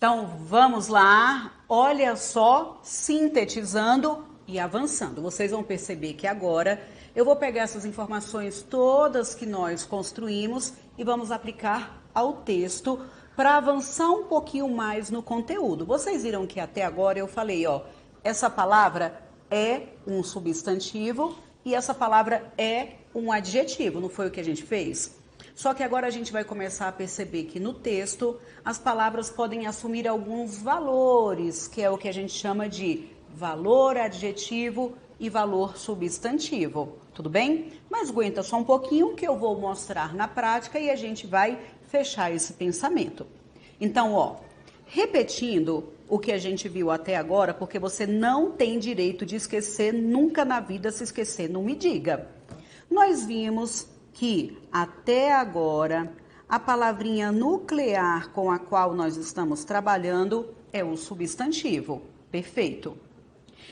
Então, vamos lá. Olha só, sintetizando e avançando. Vocês vão perceber que agora eu vou pegar essas informações todas que nós construímos e vamos aplicar ao texto para avançar um pouquinho mais no conteúdo. Vocês viram que até agora eu falei, ó, essa palavra é um substantivo e essa palavra é um adjetivo, não foi o que a gente fez? Só que agora a gente vai começar a perceber que no texto as palavras podem assumir alguns valores, que é o que a gente chama de valor adjetivo e valor substantivo. Tudo bem? Mas aguenta só um pouquinho que eu vou mostrar na prática e a gente vai fechar esse pensamento. Então, ó, repetindo o que a gente viu até agora, porque você não tem direito de esquecer nunca na vida. Se esquecer, não me diga. Nós vimos que até agora a palavrinha nuclear com a qual nós estamos trabalhando é o substantivo. Perfeito.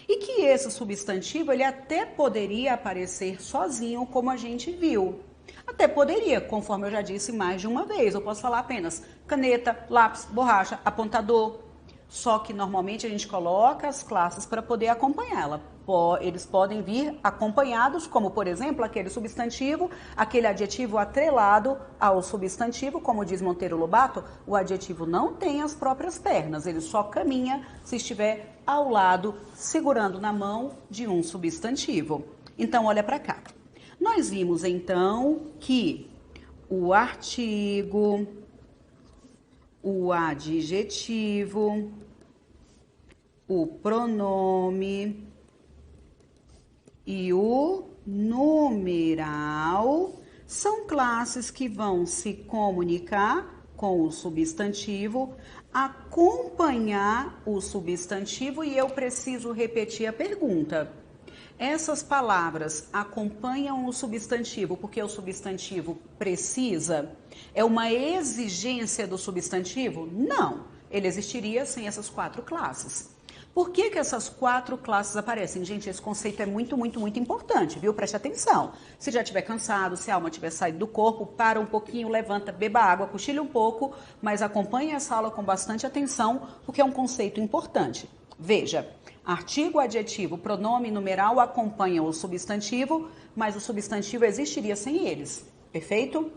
E que esse substantivo ele até poderia aparecer sozinho, como a gente viu. Até poderia, conforme eu já disse mais de uma vez. Eu posso falar apenas caneta, lápis, borracha, apontador. Só que normalmente a gente coloca as classes para poder acompanhá-la. Eles podem vir acompanhados, como por exemplo, aquele substantivo, aquele adjetivo atrelado ao substantivo, como diz Monteiro Lobato, o adjetivo não tem as próprias pernas, ele só caminha se estiver ao lado, segurando na mão de um substantivo. Então, olha para cá. Nós vimos então que o artigo, o adjetivo, o pronome e o numeral são classes que vão se comunicar com o substantivo, acompanhar o substantivo, e eu preciso repetir a pergunta. Essas palavras acompanham o substantivo porque o substantivo precisa? É uma exigência do substantivo? Não, ele existiria sem essas quatro classes. Por que essas quatro classes aparecem? Gente, esse conceito é muito importante, viu? Preste atenção. Se já estiver cansado, se a alma tiver saído do corpo, para um pouquinho, levanta, beba água, cochile um pouco, mas acompanhe essa aula com bastante atenção, porque é um conceito importante. Veja, artigo, adjetivo, pronome e numeral acompanham o substantivo, mas o substantivo existiria sem eles. Perfeito?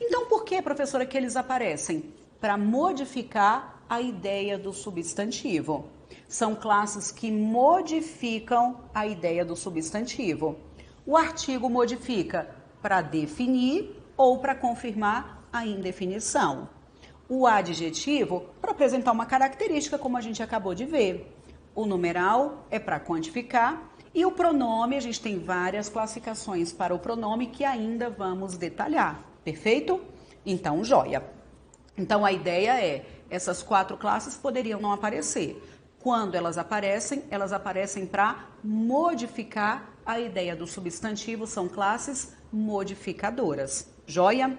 Então, por que, professora, que eles aparecem? Para modificar a ideia do substantivo. São classes que modificam a ideia do substantivo. O artigo modifica para definir ou para confirmar a indefinição. O adjetivo para apresentar uma característica, como a gente acabou de ver. O numeral é para quantificar. E o pronome, a gente tem várias classificações para o pronome que ainda vamos detalhar. Perfeito? Então, joia. Então, a ideia é, essas quatro classes poderiam não aparecer. Quando elas aparecem para modificar a ideia do substantivo, são classes modificadoras. Joia?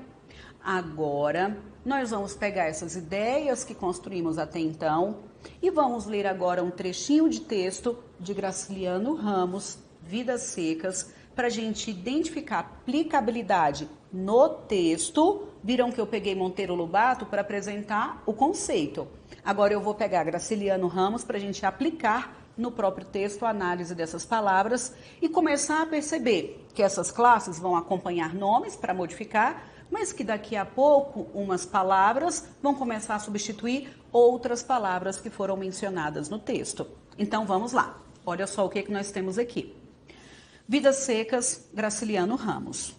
Agora, nós vamos pegar essas ideias que construímos até então e vamos ler agora um trechinho de texto de Graciliano Ramos, Vidas Secas, para a gente identificar a aplicabilidade no texto. Viram que eu peguei Monteiro Lobato para apresentar o conceito. Agora eu vou pegar Graciliano Ramos para a gente aplicar no próprio texto a análise dessas palavras e começar a perceber que essas classes vão acompanhar nomes para modificar, mas que daqui a pouco umas palavras vão começar a substituir outras palavras que foram mencionadas no texto. Então vamos lá. Olha só o que nós temos aqui. Vidas Secas, Graciliano Ramos.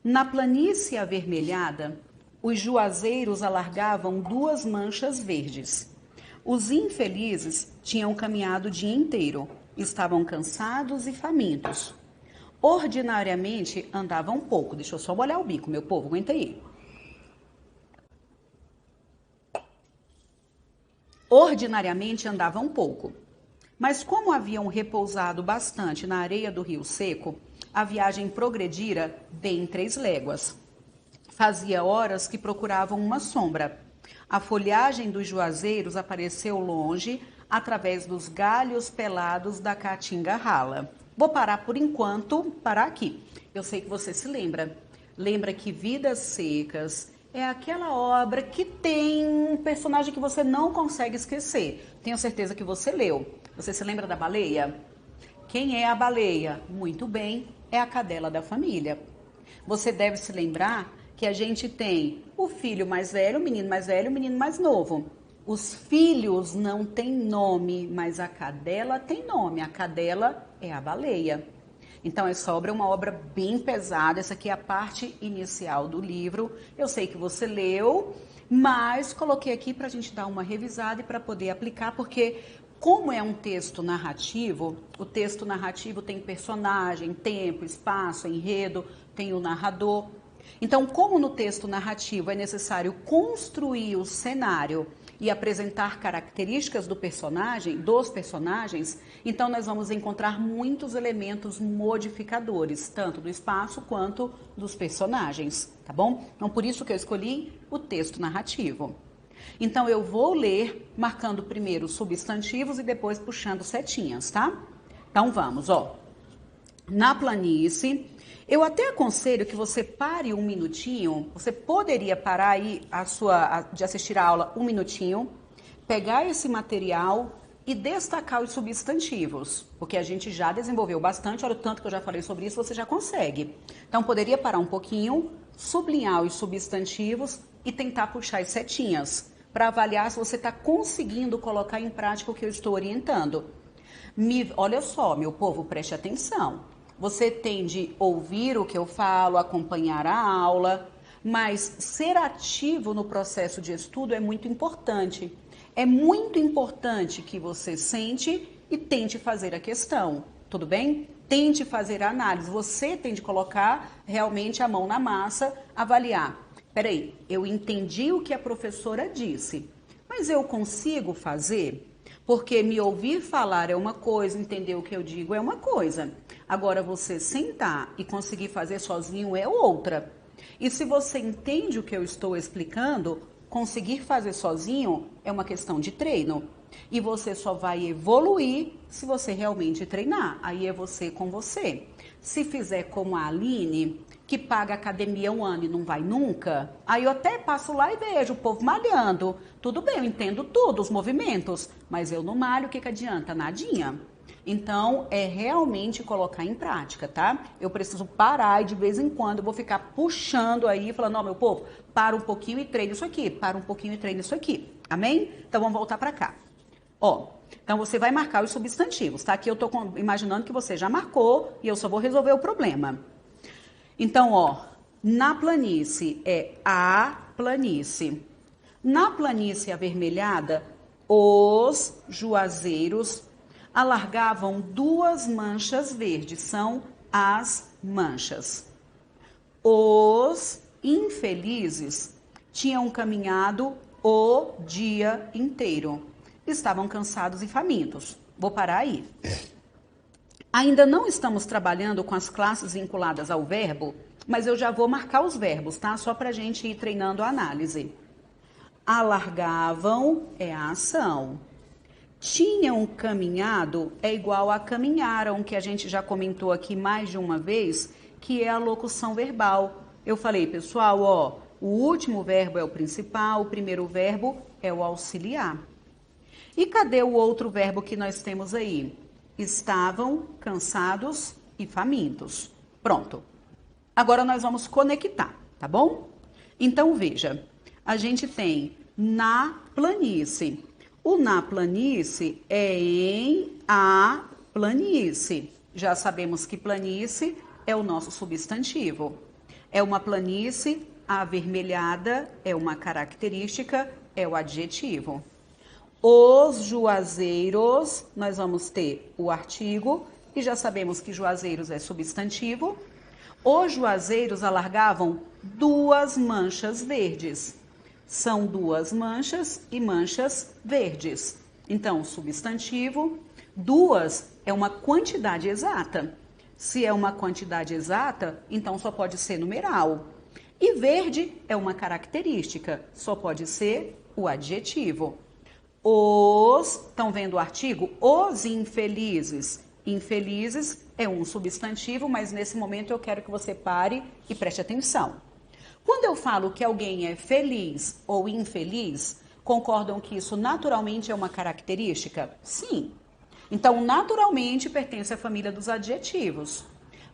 Na planície avermelhada, os juazeiros alargavam duas manchas verdes. Os infelizes tinham caminhado o dia inteiro, estavam cansados e famintos. Ordinariamente andavam pouco. Deixa eu só molhar o bico, meu povo, aguenta aí. Ordinariamente andavam pouco. Mas como haviam repousado bastante na areia do rio seco, a viagem progredira bem 3 léguas. Fazia horas que procuravam uma sombra. A folhagem dos juazeiros apareceu longe, através dos galhos pelados da caatinga rala. Vou parar por enquanto, parar aqui. Eu sei que você se lembra. Lembra que Vidas Secas é aquela obra que tem um personagem que você não consegue esquecer. Tenho certeza que você leu. Você se lembra da baleia? Quem é a baleia? Muito bem, é a cadela da família. Você deve se lembrar que a gente tem o filho mais velho, o menino mais velho, o menino mais novo. Os filhos não têm nome, mas a cadela tem nome. A cadela é a baleia. Então, essa obra é uma obra bem pesada. Essa aqui é a parte inicial do livro. Eu sei que você leu, mas coloquei aqui para a gente dar uma revisada e para poder aplicar, porque como é um texto narrativo, o texto narrativo tem personagem, tempo, espaço, enredo, tem o narrador. Então, como no texto narrativo é necessário construir o cenário e apresentar características dos personagens, então nós vamos encontrar muitos elementos modificadores, tanto do espaço quanto dos personagens, tá bom? Então, por isso que eu escolhi o texto narrativo. Então, eu vou ler marcando primeiro os substantivos e depois puxando setinhas, tá? Então, vamos, ó. Na planície, eu até aconselho que você pare um minutinho, você poderia parar aí de assistir a aula um minutinho, pegar esse material e destacar os substantivos, porque a gente já desenvolveu bastante, olha o tanto que eu já falei sobre isso, você já consegue. Então, poderia parar um pouquinho, sublinhar os substantivos e tentar puxar as setinhas, para avaliar se você está conseguindo colocar em prática o que eu estou orientando. Olha só, meu povo, preste atenção. Você tem de ouvir o que eu falo, acompanhar a aula, mas ser ativo no processo de estudo é muito importante. É muito importante que você sente e tente fazer a questão, tudo bem? Tente fazer a análise. Você tem de colocar realmente a mão na massa, avaliar. Peraí, eu entendi o que a professora disse, mas eu consigo fazer? Porque me ouvir falar é uma coisa, entender o que eu digo é uma coisa. Agora, você sentar e conseguir fazer sozinho é outra. E se você entende o que eu estou explicando, conseguir fazer sozinho é uma questão de treino. E você só vai evoluir se você realmente treinar. Aí é você com você. Se fizer como a Aline, que paga academia um ano e não vai nunca, aí eu até passo lá e vejo o povo malhando. Tudo bem, eu entendo tudo, os movimentos, mas eu não malho, o que adianta? Nadinha. Então, é realmente colocar em prática, tá? Eu preciso parar e de vez em quando eu vou ficar puxando aí, falando, ó, meu povo, para um pouquinho e treina isso aqui, para um pouquinho e treina isso aqui. Amém? Então, vamos voltar para cá. Ó, então você vai marcar os substantivos, tá? Aqui eu tô imaginando que você já marcou e eu só vou resolver o problema. Então, ó, na planície é a planície. Na planície avermelhada, os juazeiros alargavam 2 manchas verdes, são as manchas. Os infelizes tinham caminhado o dia inteiro. Estavam cansados e famintos. Vou parar aí. Ainda não estamos trabalhando com as classes vinculadas ao verbo, mas eu já vou marcar os verbos, tá? Só para a gente ir treinando a análise. Alargavam é a ação. Tinham caminhado é igual a caminharam, que a gente já comentou aqui mais de uma vez, que é a locução verbal. Eu falei, pessoal, ó, o último verbo é o principal, o primeiro verbo é o auxiliar. E cadê o outro verbo que nós temos aí? Estavam cansados e famintos. Pronto. Agora nós vamos conectar, tá bom? Então, veja, a gente tem na planície. O na planície é em a planície. Já sabemos que planície é o nosso substantivo. É uma planície avermelhada, é uma característica, é o adjetivo. Os juazeiros, nós vamos ter o artigo, e já sabemos que juazeiros é substantivo. Os juazeiros alargavam 2 manchas verdes. São 2 manchas e manchas verdes. Então, substantivo, 2 é uma quantidade exata. Se é uma quantidade exata, então só pode ser numeral. E verde é uma característica, só pode ser o adjetivo. Estão vendo o artigo? Os infelizes. Infelizes é um substantivo, mas nesse momento eu quero que você pare e preste atenção. Quando eu falo que alguém é feliz ou infeliz, concordam que isso naturalmente é uma característica? Sim. Então, naturalmente pertence à família dos adjetivos.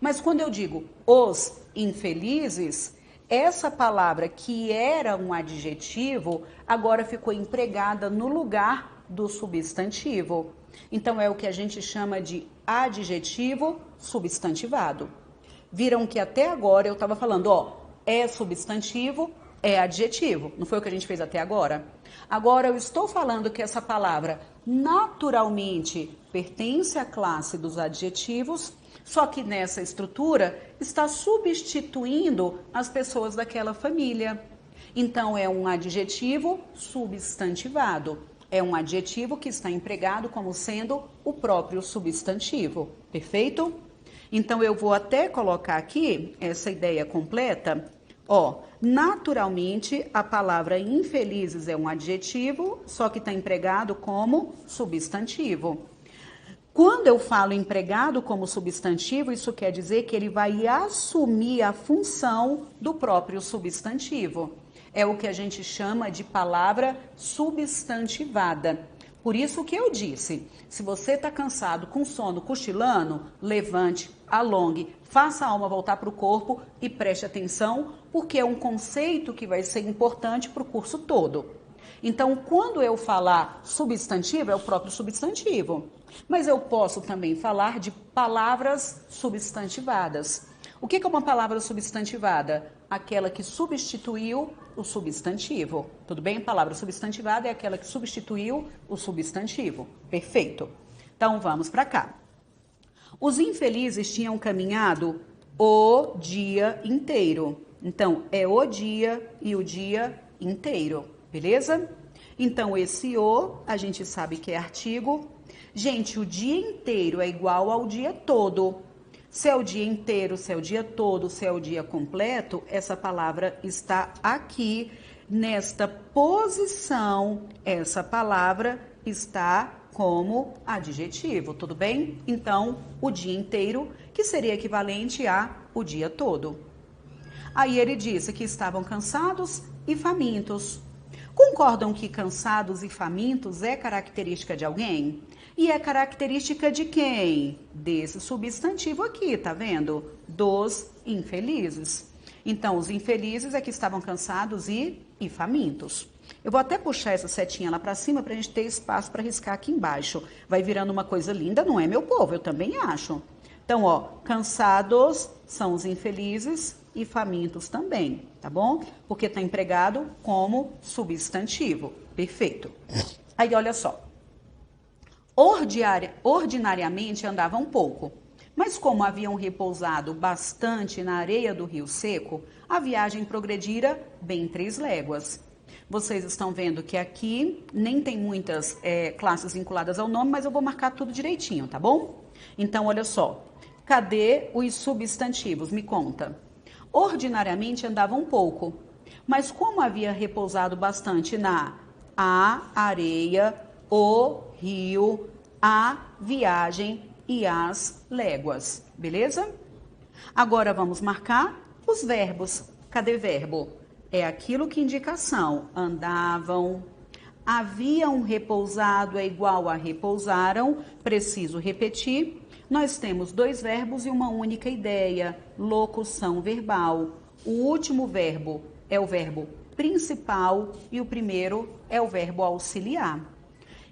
Mas quando eu digo os infelizes, essa palavra que era um adjetivo, agora ficou empregada no lugar do substantivo. Então, é o que a gente chama de adjetivo substantivado. Viram que até agora eu estava falando, ó, é substantivo, é adjetivo. Não foi o que a gente fez até agora? Agora eu estou falando que essa palavra naturalmente pertence à classe dos adjetivos, só que nessa estrutura está substituindo as pessoas daquela família. Então é um adjetivo substantivado. É um adjetivo que está empregado como sendo o próprio substantivo. Perfeito? Então eu vou até colocar aqui essa ideia completa. Ó, naturalmente a palavra infelizes é um adjetivo, só que está empregado como substantivo. Quando eu falo empregado como substantivo, isso quer dizer que ele vai assumir a função do próprio substantivo. É o que a gente chama de palavra substantivada. Por isso que eu disse, se você está cansado, com sono, cochilando, levante, alongue, faça a alma voltar para o corpo e preste atenção, porque é um conceito que vai ser importante para o curso todo. Então, quando eu falar substantivo, é o próprio substantivo. Mas eu posso também falar de palavras substantivadas. O que é uma palavra substantivada? Aquela que substituiu o substantivo. Tudo bem? Palavra substantivada é aquela que substituiu o substantivo. Perfeito. Então, vamos para cá. Os infelizes tinham caminhado o dia inteiro. Então, é o dia e o dia inteiro. Beleza? Então, esse o, a gente sabe que é artigo. Gente, o dia inteiro é igual ao dia todo. Se é o dia inteiro, se é o dia todo, se é o dia completo, essa palavra está aqui, nesta posição, essa palavra está como adjetivo, tudo bem? Então, o dia inteiro, que seria equivalente a o dia todo. Aí ele disse que estavam cansados e famintos. Concordam que cansados e famintos é característica de alguém? E é característica de quem? Desse substantivo aqui, tá vendo? Dos infelizes. Então, os infelizes é que estavam cansados e famintos. Eu vou até puxar essa setinha lá para cima para a gente ter espaço para riscar aqui embaixo. Vai virando uma coisa linda, não é, meu povo? Eu também acho. Então, ó, cansados são os infelizes e famintos também, tá bom? Porque está empregado como substantivo. Perfeito. Aí, olha só. Ordinariamente andavam pouco, mas como haviam repousado bastante na areia do rio seco, a viagem progredira bem 3 léguas. Vocês estão vendo que aqui nem tem muitas classes vinculadas ao nome, mas eu vou marcar tudo direitinho, tá bom? Então, olha só. Cadê os substantivos? Me conta. Ordinariamente andavam pouco, mas como havia repousado bastante na areia, o rio, a viagem e as léguas, beleza? Agora vamos marcar os verbos. Cadê verbo? É aquilo que indica ação. Andavam, haviam repousado é igual a repousaram, preciso repetir. Nós temos 2 verbos e uma única ideia, locução verbal. O último verbo é o verbo principal e o primeiro é o verbo auxiliar.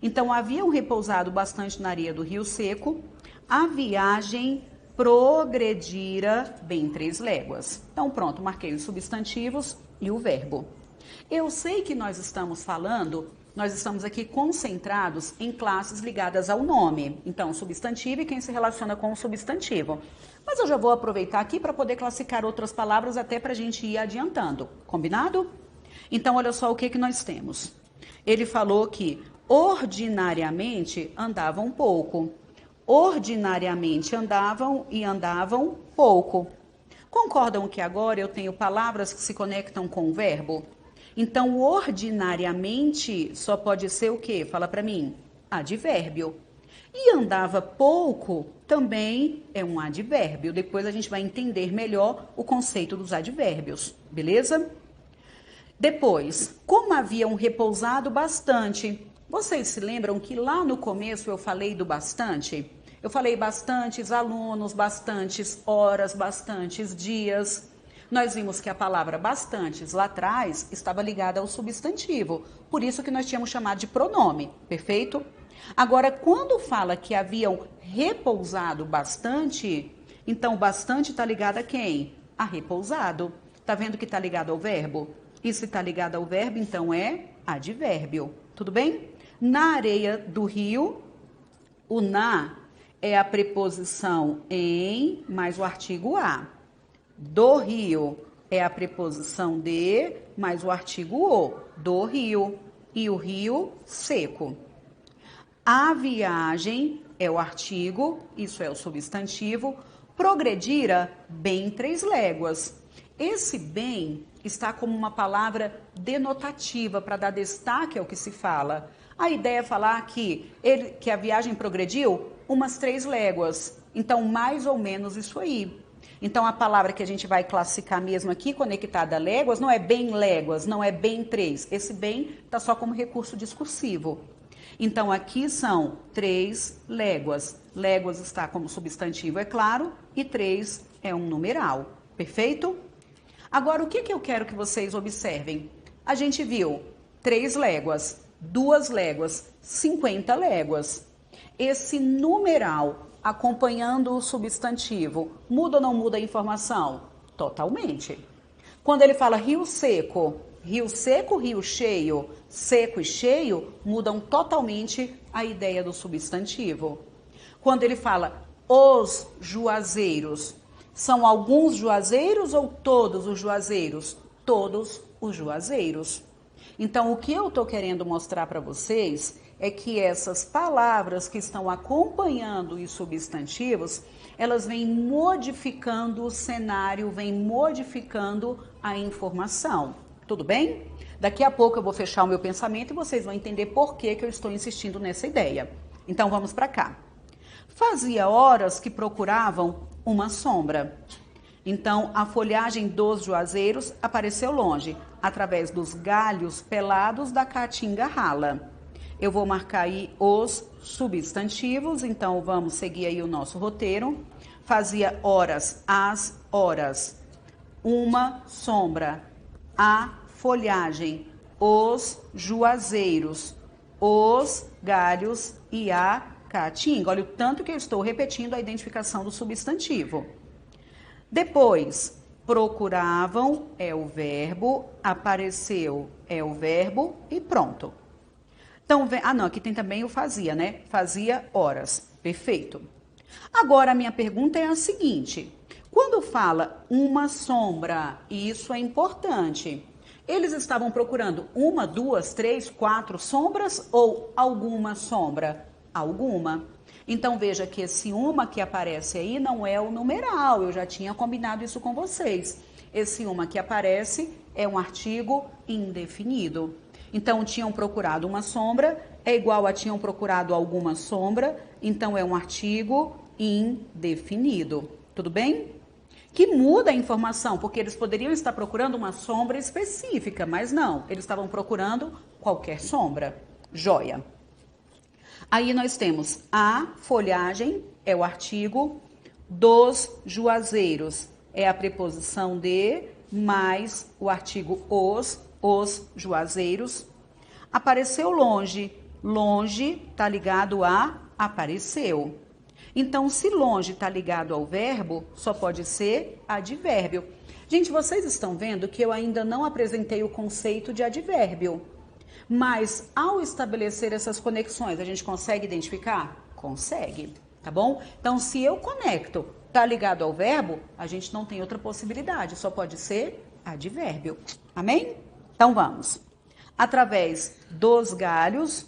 Então, haviam repousado bastante na areia do rio seco, a viagem progredira bem 3 léguas. Então, pronto, marquei os substantivos e o verbo. Eu sei que nós estamos aqui concentrados em classes ligadas ao nome. Então, substantivo e quem se relaciona com o substantivo. Mas eu já vou aproveitar aqui para poder classificar outras palavras até para a gente ir adiantando. Combinado? Então, olha só o que nós temos. Ele falou que ordinariamente andavam pouco. Ordinariamente andavam e andavam pouco. Concordam que agora eu tenho palavras que se conectam com o verbo? Então, ordinariamente só pode ser o quê? Fala para mim. Advérbio. E andava pouco também é um advérbio. Depois a gente vai entender melhor o conceito dos advérbios, beleza? Depois, como haviam repousado bastante. Vocês se lembram que lá no começo eu falei do bastante? Eu falei bastantes alunos, bastantes horas, bastantes dias. Nós vimos que a palavra bastantes lá atrás estava ligada ao substantivo. Por isso que nós tínhamos chamado de pronome, perfeito? Agora, quando fala que haviam repousado bastante, então bastante está ligado a quem? A repousado. Tá vendo que está ligado ao verbo? E se está ligado ao verbo, então é advérbio. Tudo bem? Na areia do rio, o na é a preposição em mais o artigo a. Do rio é a preposição de mais o artigo o. Do rio. E o rio seco. A viagem é o artigo, isso é o substantivo. Progredira bem 3 léguas. Esse bem está como uma palavra denotativa para dar destaque ao que se fala. A ideia é falar que a viagem progrediu umas 3 léguas. Então, mais ou menos isso aí. Então, a palavra que a gente vai classificar mesmo aqui, conectada a léguas, não é bem léguas, não é bem 3. Esse bem está só como recurso discursivo. Então, aqui são 3 léguas. Léguas está como substantivo, é claro, e 3 é um numeral. Perfeito? Agora, o que eu quero que vocês observem? A gente viu 3 léguas, 2 léguas, 50 léguas. Esse numeral acompanhando o substantivo, muda ou não muda a informação? Totalmente. Quando ele fala rio seco, rio cheio, seco e cheio, mudam totalmente a ideia do substantivo. Quando ele fala os juazeiros, são alguns juazeiros ou todos os juazeiros? Todos os juazeiros. Então, o que eu estou querendo mostrar para vocês é que essas palavras que estão acompanhando os substantivos, elas vêm modificando o cenário, vêm modificando a informação. Tudo bem? Daqui a pouco eu vou fechar o meu pensamento e vocês vão entender por que eu estou insistindo nessa ideia. Então, vamos para cá. Fazia horas que procuravam uma sombra. Então, a folhagem dos juazeiros apareceu longe, através dos galhos pelados da caatinga rala. Eu vou marcar aí os substantivos, então vamos seguir aí o nosso roteiro. Fazia horas, as horas, uma sombra, a folhagem, os juazeiros, os galhos e a caatinga. Olha o tanto que eu estou repetindo a identificação do substantivo. Depois, procuravam é o verbo, apareceu é o verbo e pronto. Então, não, aqui tem também o fazia, né? Fazia horas. Perfeito. Agora, a minha pergunta é a seguinte. Quando fala uma sombra, e isso é importante, eles estavam procurando 1, 2, 3, 4 sombras ou alguma sombra? Alguma. Então, veja que esse uma que aparece aí não é o numeral, eu já tinha combinado isso com vocês. Esse uma que aparece é um artigo indefinido. Então, tinham procurado uma sombra, é igual a tinham procurado alguma sombra, então é um artigo indefinido. Tudo bem? Que muda a informação, porque eles poderiam estar procurando uma sombra específica, mas não, eles estavam procurando qualquer sombra. Joia. Aí nós temos a folhagem, é o artigo, dos juazeiros, é a preposição de, mais o artigo os juazeiros. Apareceu longe, longe está ligado a apareceu. Então, se longe está ligado ao verbo, só pode ser advérbio. Gente, vocês estão vendo que eu ainda não apresentei o conceito de advérbio. Mas, ao estabelecer essas conexões, a gente consegue identificar? Consegue, tá bom? Então, se eu conecto, tá ligado ao verbo, a gente não tem outra possibilidade, só pode ser advérbio. Amém? Então, vamos. Através dos galhos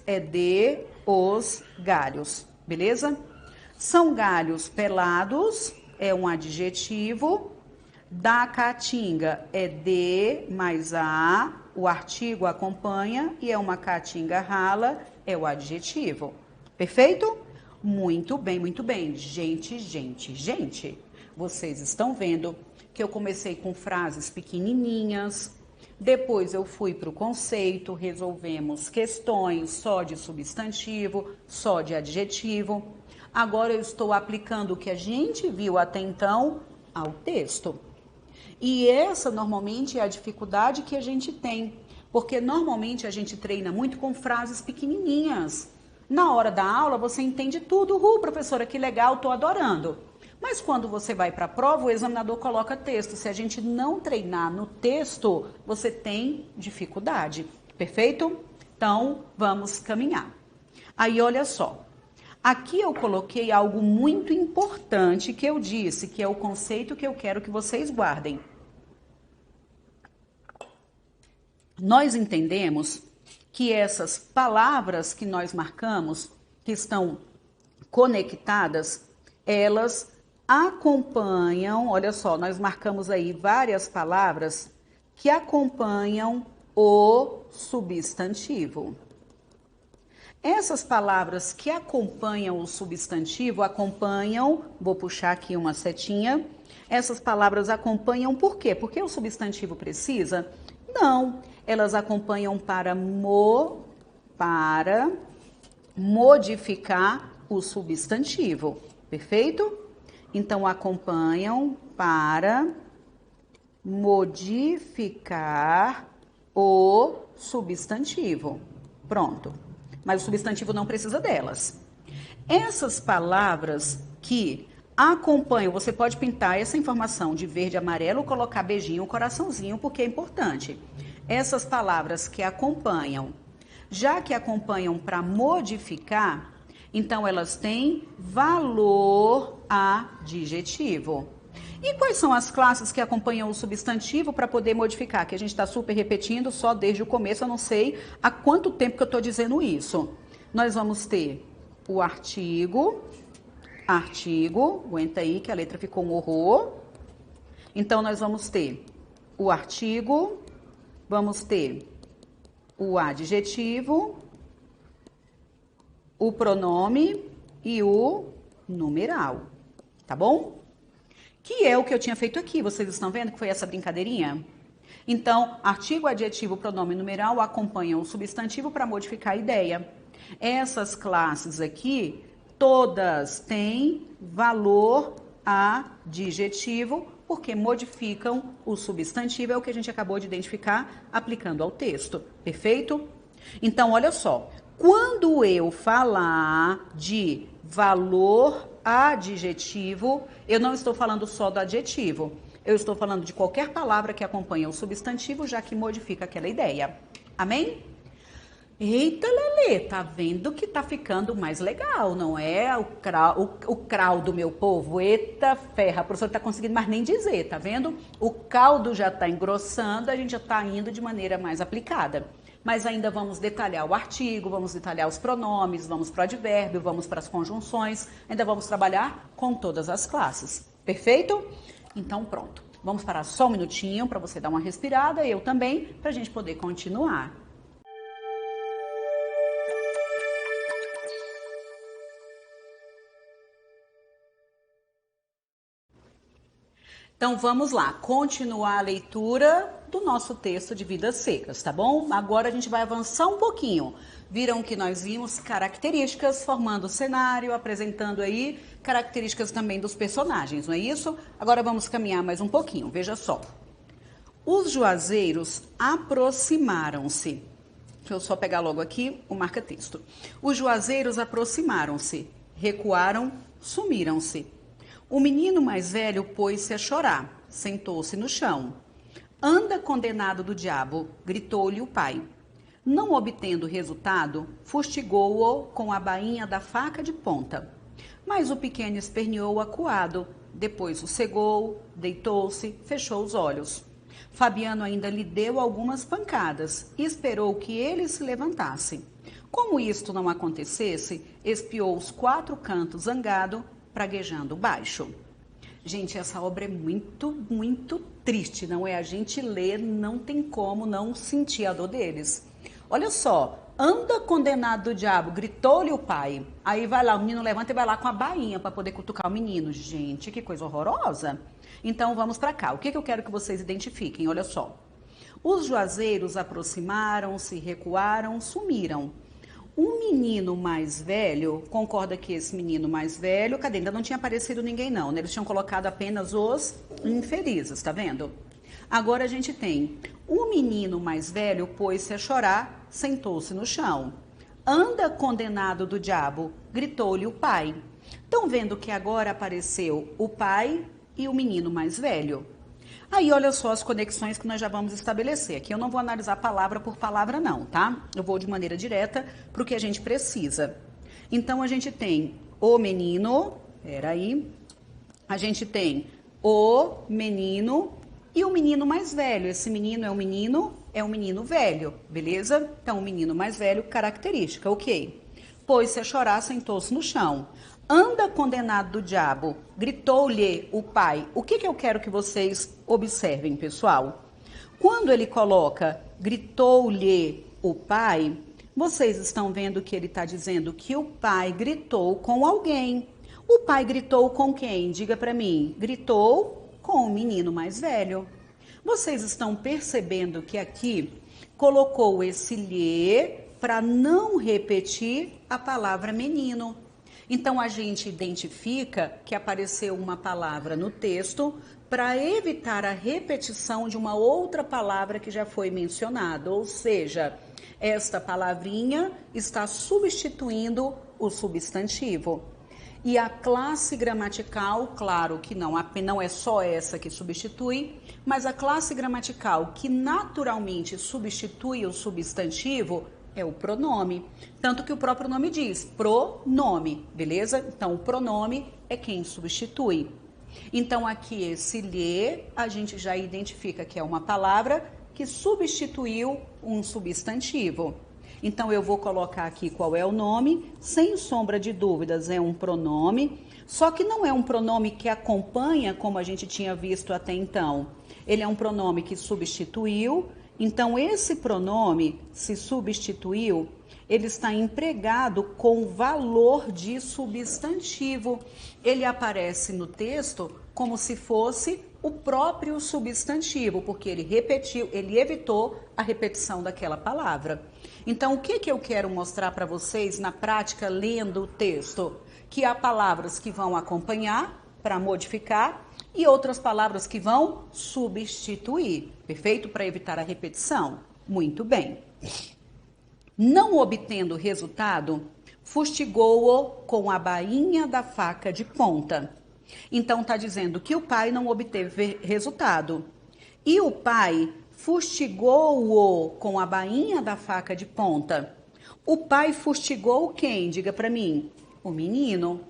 é de os galhos, beleza? São galhos pelados, é um adjetivo. Da caatinga é de mais a, o artigo acompanha e é uma caatinga rala, é o adjetivo. Perfeito? Muito bem, muito bem. Gente, vocês estão vendo que eu comecei com frases pequenininhas, depois eu fui para o conceito, resolvemos questões só de substantivo, só de adjetivo. Agora eu estou aplicando o que a gente viu até então ao texto. E essa normalmente é a dificuldade que a gente tem, porque normalmente a gente treina muito com frases pequenininhas. Na hora da aula você entende tudo. Professora, que legal, tô adorando. Mas quando você vai para a prova, o examinador coloca texto. Se a gente não treinar no texto, você tem dificuldade. Perfeito? Então, vamos caminhar. Aí, olha só. Aqui eu coloquei algo muito importante que eu disse, que é o conceito que eu quero que vocês guardem. Nós entendemos que essas palavras que nós marcamos, que estão conectadas, elas acompanham, olha só, nós marcamos aí várias palavras que acompanham o substantivo. Essas palavras que acompanham o substantivo, vou puxar aqui uma setinha, essas palavras acompanham por quê? Porque o substantivo precisa? Não, elas acompanham para modificar o substantivo, perfeito? Então, acompanham para modificar o substantivo. Pronto. Mas o substantivo não precisa delas. Essas palavras que acompanham, você pode pintar essa informação de verde e amarelo, colocar beijinho, coraçãozinho, porque é importante. Essas palavras que acompanham, já que acompanham para modificar, então elas têm valor adjetivo. E quais são as classes que acompanham o substantivo para poder modificar? Que a gente está super repetindo só desde o começo, eu não sei há quanto tempo que eu estou dizendo isso. Nós vamos ter o artigo, aguenta aí que a letra ficou um horror. Então, nós vamos ter o artigo, vamos ter o adjetivo, o pronome e o numeral, tá bom? Que é o que eu tinha feito aqui, vocês estão vendo que foi essa brincadeirinha? Então, artigo, adjetivo, pronome e numeral acompanham o substantivo para modificar a ideia. Essas classes aqui, todas têm valor adjetivo, porque modificam o substantivo, é o que a gente acabou de identificar aplicando ao texto, perfeito? Então, olha só, quando eu falar de valor adjetivo, eu não estou falando só do adjetivo, eu estou falando de qualquer palavra que acompanha o substantivo, já que modifica aquela ideia. Amém? Eita, Lelê, tá vendo que tá ficando mais legal, não é? O crau do meu povo. Eita ferra, a professora tá conseguindo mais nem dizer, tá vendo? O caldo já tá engrossando, a gente já tá indo de maneira mais aplicada. Mas ainda vamos detalhar o artigo, vamos detalhar os pronomes, vamos para o advérbio, vamos para as conjunções, ainda vamos trabalhar com todas as classes. Perfeito? Então pronto. Vamos parar só um minutinho para você dar uma respirada, eu também, para a gente poder continuar. Então vamos lá, continuar a leitura do nosso texto de Vidas Secas, tá bom? Agora a gente vai avançar um pouquinho. Viram que nós vimos características formando o cenário, apresentando aí características também dos personagens, não é isso? Agora vamos caminhar mais um pouquinho, veja só. Os juazeiros aproximaram-se. Deixa eu só pegar logo aqui o marca-texto. Os juazeiros aproximaram-se, recuaram, sumiram-se. O menino mais velho pôs-se a chorar, sentou-se no chão. Anda, condenado do diabo, gritou-lhe o pai. Não obtendo resultado, fustigou-o com a bainha da faca de ponta. Mas o pequeno esperneou acuado, depois sossegou, deitou-se, fechou os olhos. Fabiano ainda lhe deu algumas pancadas e esperou que ele se levantasse. Como isto não acontecesse, espiou os quatro cantos zangado, praguejando baixo. Gente, essa obra é muito, muito triste, não é? A gente lê, não tem como não sentir a dor deles. Olha só, Anda condenado do diabo, gritou-lhe o pai. Aí vai lá, o menino levanta e vai lá com a bainha para poder cutucar o menino. Gente, que coisa horrorosa. Então vamos para cá. O que eu quero que vocês identifiquem? Olha só. Os juazeiros aproximaram-se, recuaram, sumiram. Um menino mais velho, concorda que esse menino mais velho, cadê? Ainda não tinha aparecido ninguém não, né? Eles tinham colocado apenas os infelizes, tá vendo? Agora a gente tem, o menino mais velho pôs-se a chorar, sentou-se no chão. Anda condenado do diabo, gritou-lhe o pai. Estão vendo que agora apareceu o pai e o menino mais velho? Aí olha só as conexões que nós já vamos estabelecer. Aqui eu não vou analisar palavra por palavra não, tá? Eu vou de maneira direta para o que a gente precisa. Então a gente tem o menino, peraí, a gente tem o menino e o menino mais velho. Esse menino é um menino velho, beleza? Então o menino mais velho, característica, ok. Pôs-se a chorar, sentou-se no chão. Anda condenado do diabo, gritou-lhe o pai. O que eu quero que vocês observem, pessoal? Quando ele coloca gritou-lhe o pai, vocês estão vendo que ele está dizendo que o pai gritou com alguém. O pai gritou com quem? Diga para mim. Gritou com o menino mais velho. Vocês estão percebendo que aqui colocou esse lhe para não repetir a palavra menino. Então, a gente identifica que apareceu uma palavra no texto para evitar a repetição de uma outra palavra que já foi mencionada. Ou seja, esta palavrinha está substituindo o substantivo. E a classe gramatical, claro que não é só essa que substitui, mas a classe gramatical que naturalmente substitui o substantivo é o pronome. Tanto que o próprio nome diz, pronome, beleza? Então, o pronome é quem substitui. Então, aqui esse lhe, a gente já identifica que é uma palavra que substituiu um substantivo. Então, eu vou colocar aqui qual é o nome, sem sombra de dúvidas, é um pronome, só que não é um pronome que acompanha, como a gente tinha visto até então. Ele é um pronome que substituiu. Então, esse pronome, se substituiu, ele está empregado com valor de substantivo. Ele aparece no texto como se fosse o próprio substantivo, porque ele repetiu, ele evitou a repetição daquela palavra. Então, o que eu quero mostrar para vocês na prática lendo o texto? Que há palavras que vão acompanhar para modificar e outras palavras que vão substituir, perfeito? Para evitar a repetição. Muito bem. Não obtendo resultado, fustigou-o com a bainha da faca de ponta. Então, está dizendo que o pai não obteve resultado. E o pai fustigou-o com a bainha da faca de ponta. O pai fustigou quem? Diga para mim. O menino.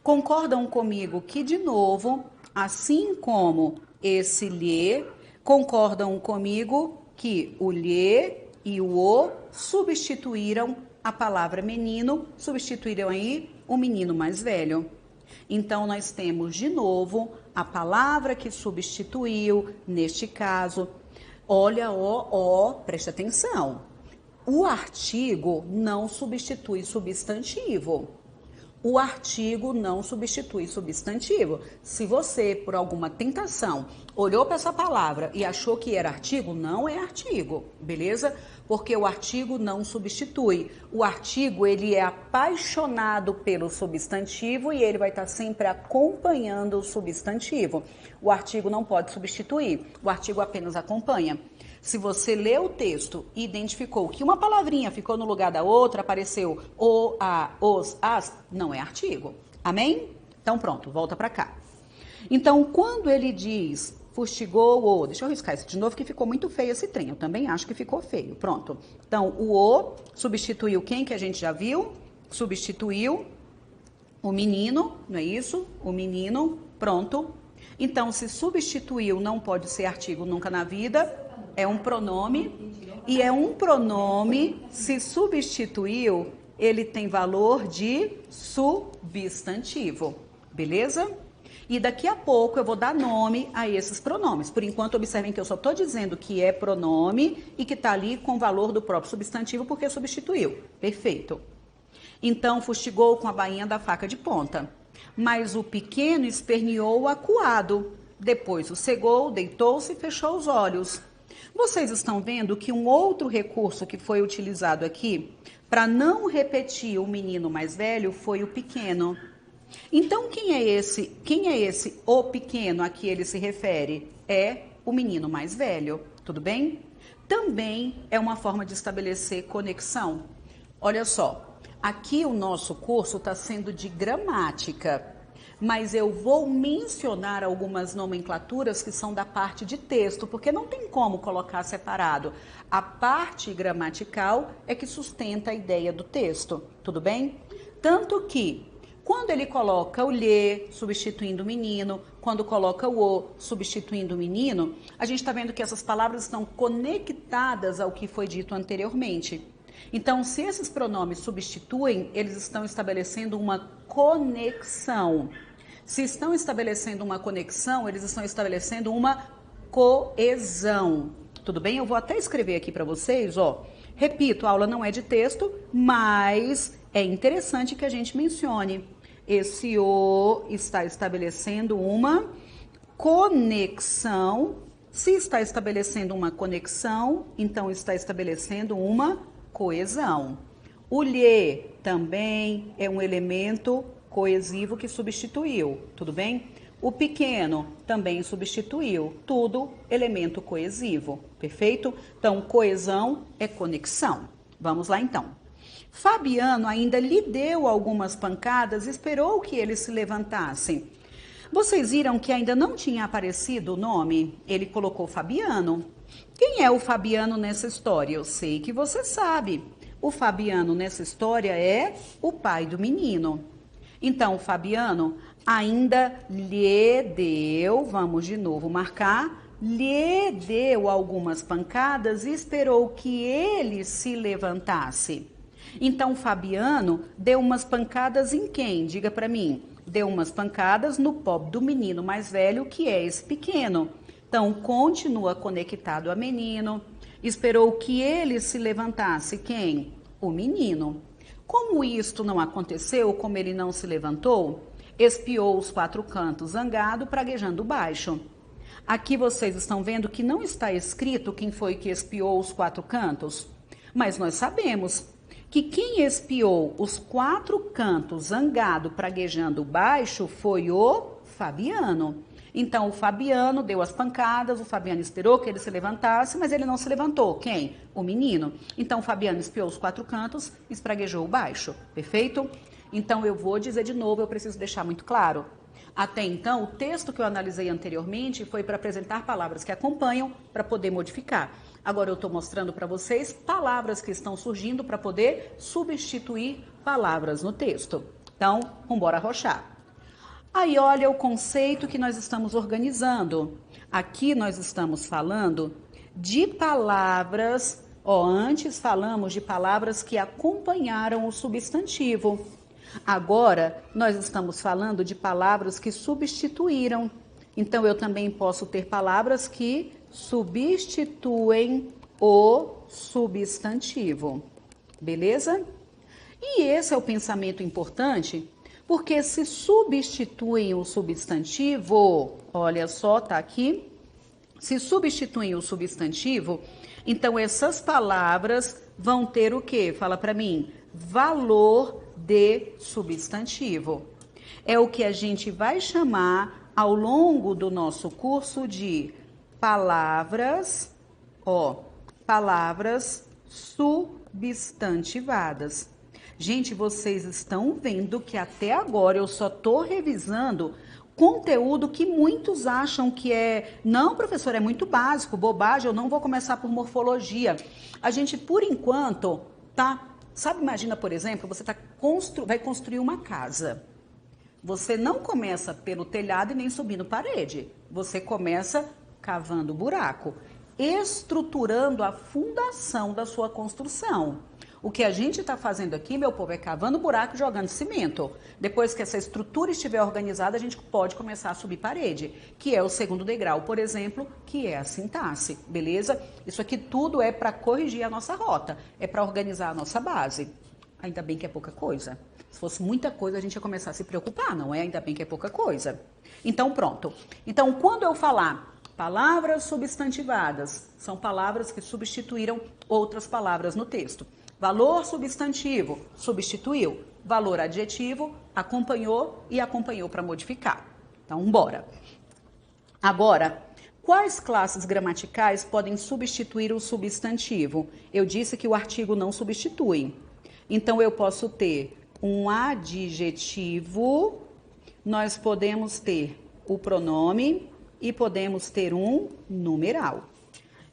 Concordam comigo que, de novo, assim como esse lhe, concordam comigo que o lhe e o substituíram a palavra menino, substituíram aí o menino mais velho. Então, nós temos de novo a palavra que substituiu, neste caso, olha, preste atenção. O artigo não substitui substantivo. O artigo não substitui substantivo. Se você, por alguma tentação, olhou para essa palavra e achou que era artigo, não é artigo, beleza? Porque o artigo não substitui. O artigo, ele é apaixonado pelo substantivo e ele vai estar sempre acompanhando o substantivo. O artigo não pode substituir, o artigo apenas acompanha. Se você lê o texto e identificou que uma palavrinha ficou no lugar da outra, apareceu o, a, os, as, não é artigo. Amém? Então pronto, volta para cá. Então, quando ele diz fustigou-o, deixa eu riscar isso de novo que ficou muito feio esse trem, eu também acho que ficou feio. Pronto. Então, o substituiu quem que a gente já viu? Substituiu o menino, não é isso? O menino, pronto. Então, se substituiu não pode ser artigo nunca na vida. É um pronome, e é um pronome, se substituiu, ele tem valor de substantivo, beleza? E daqui a pouco eu vou dar nome a esses pronomes. Por enquanto, observem que eu só estou dizendo que é pronome e que está ali com o valor do próprio substantivo porque substituiu. Perfeito. Então, fustigou com a bainha da faca de ponta. Mas o pequeno esperneou acuado. Depois sossegou, deitou-se e fechou os olhos. Vocês estão vendo que um outro recurso que foi utilizado aqui para não repetir o menino mais velho foi o pequeno. Então, quem é esse o pequeno a que ele se refere? É o menino mais velho, tudo bem? Também é uma forma de estabelecer conexão. Olha só, aqui o nosso curso está sendo de gramática, mas eu vou mencionar algumas nomenclaturas que são da parte de texto, porque não tem como colocar separado. A parte gramatical é que sustenta a ideia do texto, tudo bem? Tanto que, quando ele coloca o lhe, substituindo o menino, quando coloca o substituindo o menino, a gente está vendo que essas palavras estão conectadas ao que foi dito anteriormente. Então, se esses pronomes substituem, eles estão estabelecendo uma conexão. Se estão estabelecendo uma conexão, eles estão estabelecendo uma coesão. Tudo bem? Eu vou até escrever aqui para vocês, ó. Repito, a aula não é de texto, mas é interessante que a gente mencione. Esse o está estabelecendo uma conexão. Se está estabelecendo uma conexão, então está estabelecendo uma coesão. O lhe também é um elemento coesivo que substituiu, tudo bem? O pequeno também substituiu, tudo elemento coesivo, perfeito? Então, coesão é conexão. Vamos lá então. Fabiano ainda lhe deu algumas pancadas e esperou que eles se levantassem. Vocês viram que ainda não tinha aparecido o nome? Ele colocou Fabiano. Quem é o Fabiano nessa história? Eu sei que você sabe. O Fabiano nessa história é o pai do menino. Então, o Fabiano ainda lhe deu, vamos de novo marcar, lhe deu algumas pancadas e esperou que ele se levantasse. Então, Fabiano deu umas pancadas em quem? Diga para mim. Deu umas pancadas no pobre do menino mais velho, que é esse pequeno. Então, continua conectado a menino. Esperou que ele se levantasse. Quem? O menino. Como isto não aconteceu, como ele não se levantou, espiou os quatro cantos, zangado, praguejando baixo. Aqui vocês estão vendo que não está escrito quem foi que espiou os quatro cantos, mas nós sabemos que quem espiou os quatro cantos, zangado, praguejando baixo, foi o Fabiano. Então, o Fabiano deu as pancadas, o Fabiano esperou que ele se levantasse, mas ele não se levantou. Quem? O menino. Então, o Fabiano espiou os quatro cantos, espraguejou o baixo. Perfeito? Então, eu vou dizer de novo, eu preciso deixar muito claro. Até então, o texto que eu analisei anteriormente foi para apresentar palavras que acompanham para poder modificar. Agora, eu estou mostrando para vocês palavras que estão surgindo para poder substituir palavras no texto. Então, vamos embora arrochar. Aí, olha o conceito que nós estamos organizando. Aqui nós estamos falando de palavras, antes falamos de palavras que acompanharam o substantivo. Agora, nós estamos falando de palavras que substituíram. Então, eu também posso ter palavras que substituem o substantivo. Beleza? E esse é o pensamento importante, porque se substituem o substantivo, olha só, tá aqui. Se substituem o substantivo, então essas palavras vão ter o quê? Fala para mim. Valor de substantivo. É o que a gente vai chamar ao longo do nosso curso de palavras, palavras substantivadas. Gente, vocês estão vendo que até agora eu só estou revisando conteúdo que muitos acham que não, professor, é muito básico, bobagem, eu não vou começar por morfologia. A gente, por enquanto, sabe, imagina, por exemplo, você vai construir uma casa. Você não começa pelo telhado e nem subindo parede. Você começa cavando buraco, estruturando a fundação da sua construção. O que a gente está fazendo aqui, meu povo, é cavando buraco e jogando cimento. Depois que essa estrutura estiver organizada, a gente pode começar a subir parede, que é o segundo degrau, por exemplo, que é a sintaxe, beleza? Isso aqui tudo é para corrigir a nossa rota, é para organizar a nossa base. Ainda bem que é pouca coisa. Se fosse muita coisa, a gente ia começar a se preocupar, não é? Ainda bem que é pouca coisa. Então, pronto. Então, quando eu falar palavras substantivadas, são palavras que substituíram outras palavras no texto. Valor substantivo, substituiu. Valor adjetivo, acompanhou e acompanhou para modificar. Então, bora. Agora, quais classes gramaticais podem substituir o substantivo? Eu disse que o artigo não substitui. Então, eu posso ter um adjetivo, nós podemos ter o pronome e podemos ter um numeral.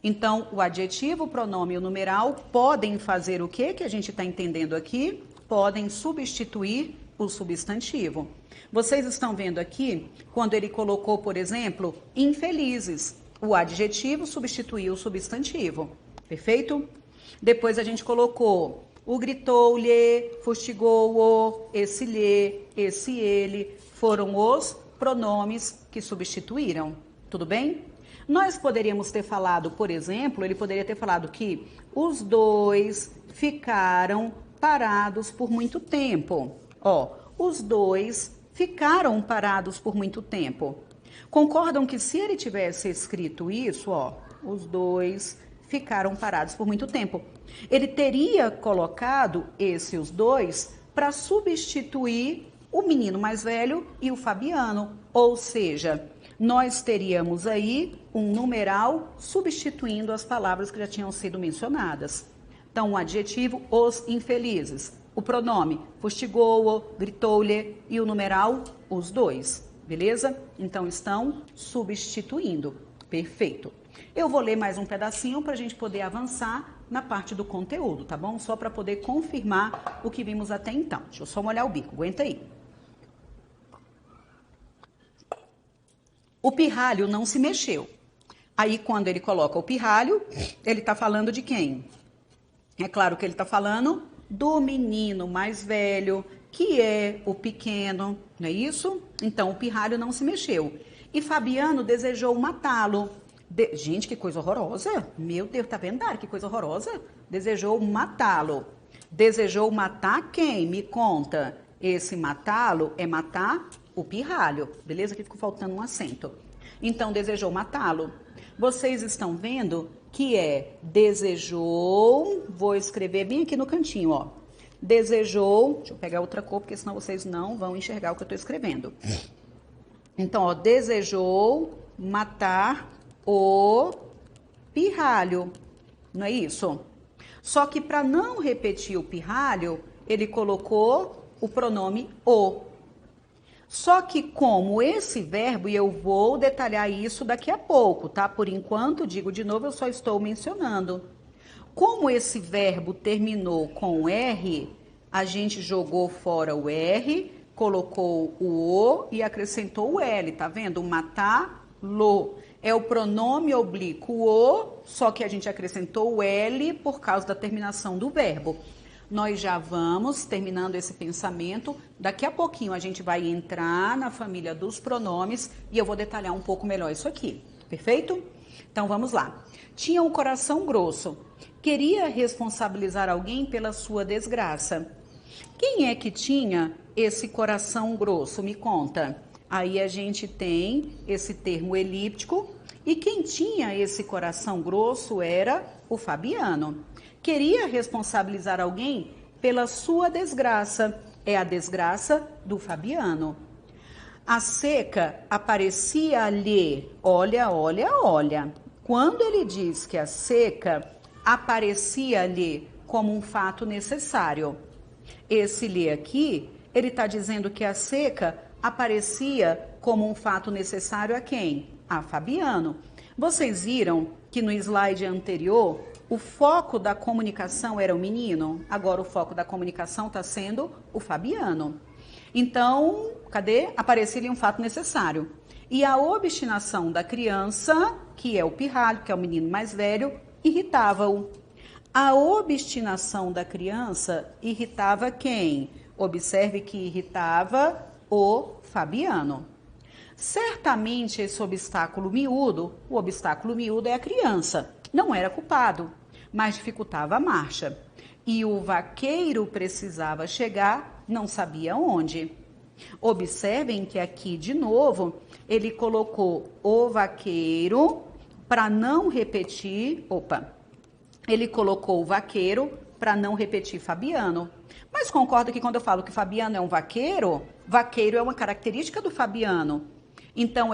Então, o adjetivo, o pronome e o numeral podem fazer o quê que a gente está entendendo aqui? Podem substituir o substantivo. Vocês estão vendo aqui, quando ele colocou, por exemplo, infelizes. O adjetivo substituiu o substantivo. Perfeito? Depois a gente colocou o gritou-lhe, fustigou-o, esse-lhe, esse ele. Foram os pronomes que substituíram. Tudo bem? Nós poderíamos ter falado, por exemplo, ele poderia ter falado que os dois ficaram parados por muito tempo. Ó, os dois ficaram parados por muito tempo. Concordam que se ele tivesse escrito isso, ó, os dois ficaram parados por muito tempo, ele teria colocado os dois para substituir o menino mais velho e o Fabiano, ou seja, nós teríamos aí um numeral substituindo as palavras que já tinham sido mencionadas. Então, o adjetivo, os infelizes. O pronome, fustigou-o, gritou-lhe. E o numeral, os dois. Beleza? Então, estão substituindo. Perfeito. Eu vou ler mais um pedacinho para a gente poder avançar na parte do conteúdo, tá bom? Só para poder confirmar o que vimos até então. Deixa eu só molhar o bico. Aguenta aí. O pirralho não se mexeu. Aí, quando ele coloca o pirralho, ele está falando de quem? É claro que ele está falando do menino mais velho, que é o pequeno, não é isso? Então, o pirralho não se mexeu. E Fabiano desejou matá-lo. Gente, que coisa horrorosa. Meu Deus, tá vendo, Dari? Que coisa horrorosa. Desejou matá-lo. Desejou matar quem? Me conta. Esse matá-lo é matar o pirralho, beleza? Aqui ficou faltando um acento. Então, desejou matá-lo. Vocês estão vendo que é desejou, vou escrever bem aqui no cantinho, ó. Desejou, deixa eu pegar outra cor, porque senão vocês não vão enxergar o que eu estou escrevendo. Então, ó, desejou matar o pirralho, não é isso? Só que para não repetir o pirralho, ele colocou o pronome o. Só que como esse verbo, e eu vou detalhar isso daqui a pouco, tá? Por enquanto, digo de novo, eu só estou mencionando. Como esse verbo terminou com R, a gente jogou fora o R, colocou o e acrescentou o L, tá vendo? Matá-lo. É o pronome oblíquo o, só que a gente acrescentou o L por causa da terminação do verbo. Nós já vamos terminando esse pensamento. Daqui a pouquinho a gente vai entrar na família dos pronomes e eu vou detalhar um pouco melhor isso aqui. Perfeito? Então vamos lá. Tinha um coração grosso. Queria responsabilizar alguém pela sua desgraça. Quem é que tinha esse coração grosso? Me conta. Aí a gente tem esse termo elíptico e quem tinha esse coração grosso era o Fabiano. Queria responsabilizar alguém pela sua desgraça. É a desgraça do Fabiano. A seca aparecia-lhe. Olha, olha, olha. Quando ele diz que a seca aparecia-lhe como um fato necessário, esse lhe aqui, ele está dizendo que a seca aparecia como um fato necessário a quem? A Fabiano. Vocês viram que no slide anterior o foco da comunicação era o menino? Agora o foco da comunicação está sendo o Fabiano. Então, cadê? Aparecia-lhe um fato necessário. E a obstinação da criança, que é o pirralho, que é o menino mais velho, irritava-o. A obstinação da criança irritava quem? Observe que irritava o Fabiano. Certamente esse obstáculo miúdo, o obstáculo miúdo é a criança, não era culpado, mas dificultava a marcha. E o vaqueiro precisava chegar, não sabia onde. Observem que aqui, de novo, ele colocou o vaqueiro para não repetir. Ele colocou o vaqueiro para não repetir Fabiano. Mas concorda que quando eu falo que Fabiano é um vaqueiro, vaqueiro é uma característica do Fabiano. Então,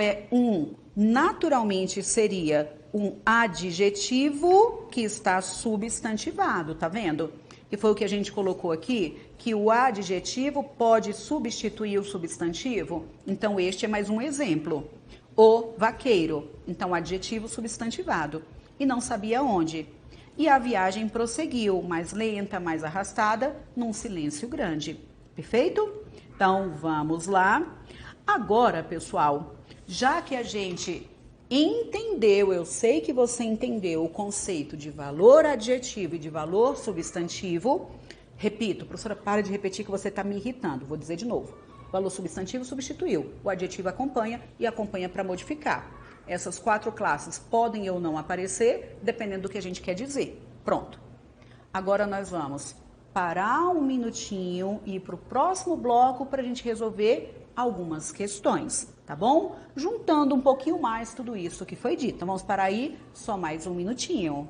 naturalmente seria um adjetivo que está substantivado, tá vendo? Que foi o que a gente colocou aqui, que o adjetivo pode substituir o substantivo. Então, este é mais um exemplo. O vaqueiro. Então, adjetivo substantivado. E não sabia onde. E a viagem prosseguiu, mais lenta, mais arrastada, num silêncio grande. Perfeito? Então, vamos lá. Agora, pessoal, já que a gente entendeu, eu sei que você entendeu o conceito de valor adjetivo e de valor substantivo. Repito, professora, para de repetir que você está me irritando. Vou dizer de novo. Valor substantivo substituiu, o adjetivo acompanha e acompanha para modificar. Essas 4 classes podem ou não aparecer, dependendo do que a gente quer dizer. Pronto. Agora nós vamos parar um minutinho e ir para o próximo bloco para a gente resolver algumas questões, tá bom? Juntando um pouquinho mais tudo isso que foi dito. Então, vamos parar aí, só mais um minutinho.